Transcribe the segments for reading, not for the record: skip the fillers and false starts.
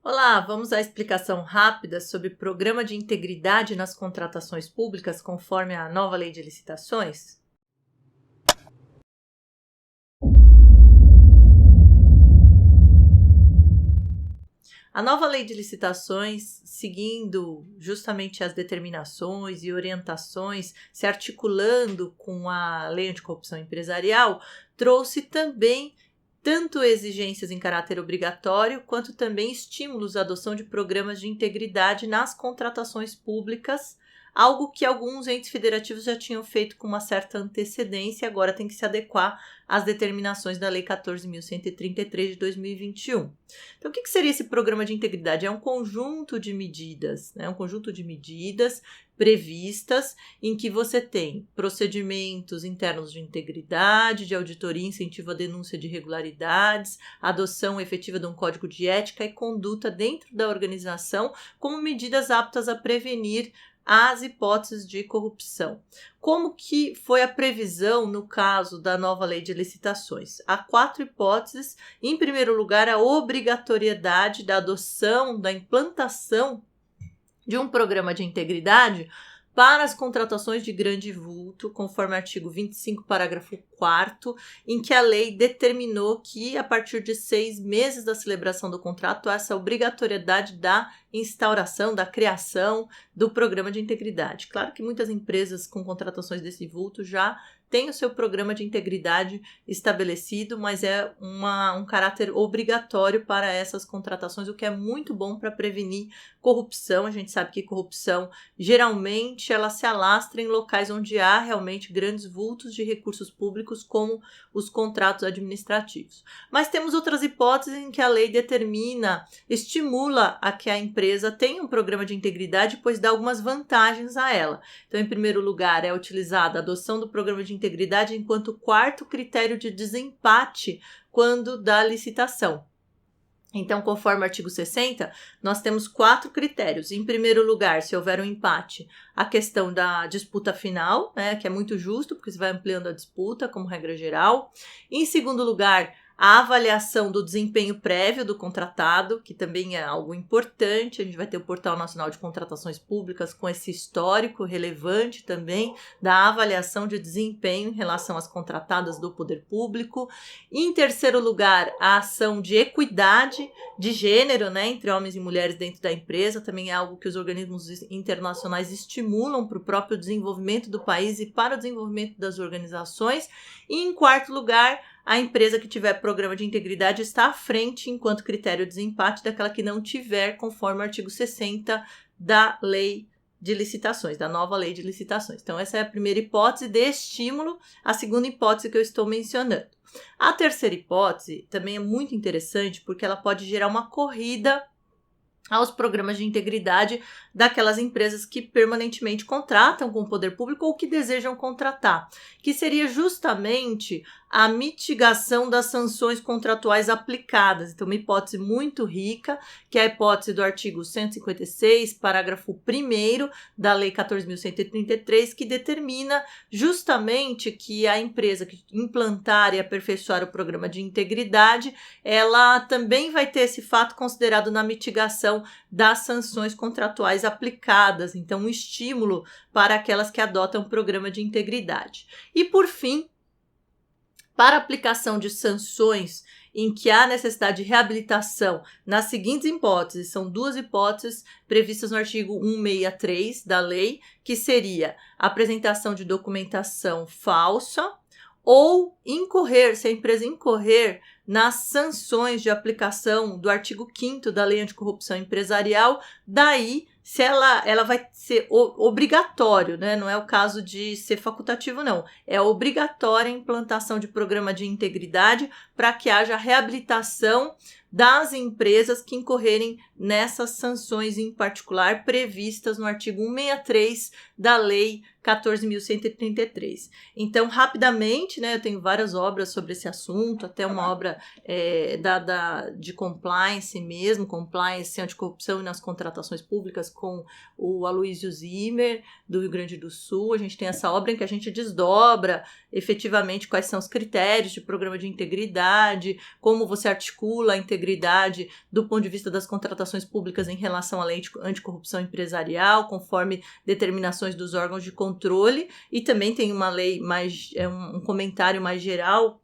Olá, vamos à explicação rápida sobre programa de integridade nas contratações públicas conforme a nova Lei de Licitações? A nova Lei de Licitações, seguindo justamente as determinações e orientações, se articulando com a Lei Anticorrupção Empresarial, trouxe também tanto exigências em caráter obrigatório, quanto também estímulos à adoção de programas de integridade nas contratações públicas, algo que alguns entes federativos já tinham feito com uma certa antecedência e agora tem que se adequar às determinações da Lei 14.133 de 2021. Então, o que seria esse programa de integridade? É um conjunto de medidas, um conjunto de medidas previstas em que você tem procedimentos internos de integridade, de auditoria, incentivo à denúncia de irregularidades, adoção efetiva de um código de ética e conduta dentro da organização como medidas aptas a prevenir as hipóteses de corrupção. Como que foi a previsão no caso da nova Lei de Licitações? Há 4 hipóteses. Em primeiro lugar, a obrigatoriedade da adoção, da implantação de um programa de integridade para as contratações de grande vulto, conforme o artigo 25, parágrafo 4º, em que a lei determinou que, a partir de 6 meses da celebração do contrato, essa obrigatoriedade da instauração, da criação do programa de integridade. Claro que muitas empresas com contratações desse vulto já têm o seu programa de integridade estabelecido, mas é um caráter obrigatório para essas contratações, o que é muito bom para prevenir corrupção. A gente sabe que corrupção, geralmente, ela se alastra em locais onde há realmente grandes vultos de recursos públicos, como os contratos administrativos. Mas temos outras hipóteses em que a lei determina, estimula a que a empresa tenha um programa de integridade, pois dá algumas vantagens a ela. Então, em primeiro lugar, é utilizada a adoção do programa de integridade enquanto 4º critério de desempate quando da licitação. Então, conforme o artigo 60, nós temos 4 critérios. Em primeiro lugar, se houver um empate, a questão da disputa final, que é muito justo, porque você vai ampliando a disputa, como regra geral. Em segundo lugar, a avaliação do desempenho prévio do contratado, que também é algo importante. A gente vai ter o Portal Nacional de Contratações Públicas com esse histórico relevante também da avaliação de desempenho em relação às contratadas do poder público. Em terceiro lugar, a ação de equidade de gênero, entre homens e mulheres dentro da empresa, também é algo que os organismos internacionais estimulam para o próprio desenvolvimento do país e para o desenvolvimento das organizações. E em quarto lugar, a empresa que tiver programa de integridade está à frente enquanto critério de desempate daquela que não tiver, conforme o artigo 60 da Lei de Licitações, da nova Lei de Licitações. Então, essa é a primeira hipótese de estímulo, a segunda hipótese que eu estou mencionando. A terceira hipótese também é muito interessante porque ela pode gerar uma corrida aos programas de integridade daquelas empresas que permanentemente contratam com o poder público ou que desejam contratar, que seria justamente a mitigação das sanções contratuais aplicadas. Então, uma hipótese muito rica, que é a hipótese do artigo 156, parágrafo 1º da Lei 14.133, que determina justamente que a empresa que implantar e aperfeiçoar o programa de integridade, ela também vai ter esse fato considerado na mitigação das sanções contratuais aplicadas. Então, um estímulo para aquelas que adotam o programa de integridade. E, por fim, para aplicação de sanções em que há necessidade de reabilitação, nas seguintes hipóteses, são 2 hipóteses previstas no artigo 163 da lei, que seria a apresentação de documentação falsa ou se a empresa incorrer nas sanções de aplicação do artigo 5º da Lei Anticorrupção Empresarial, daí se ela vai ser obrigatório, não é o caso de ser facultativo, não. É obrigatória a implantação de programa de integridade para que haja reabilitação das empresas que incorrerem nessas sanções em particular previstas no artigo 163 da Lei 14.133. Então, rapidamente, né, eu tenho várias obras sobre esse assunto, até uma obra de compliance mesmo, compliance anticorrupção e nas contratações públicas com o Aloysio Zimmer, do Rio Grande do Sul. A gente tem essa obra em que a gente desdobra efetivamente quais são os critérios de programa de integridade, como você articula a integridade do ponto de vista das contratações públicas em relação à lei anticorrupção empresarial, conforme determinações dos órgãos de controle, e também tem uma lei mais, um comentário mais geral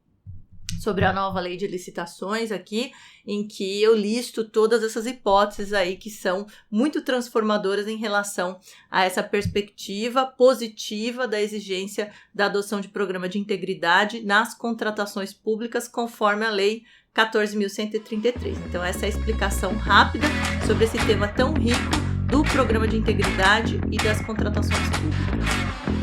sobre a nova lei de licitações aqui, em que eu listo todas essas hipóteses aí que são muito transformadoras em relação a essa perspectiva positiva da exigência da adoção de programa de integridade nas contratações públicas conforme a lei 14.133. Então essa é a explicação rápida sobre esse tema tão rico do programa de integridade e das contratações públicas.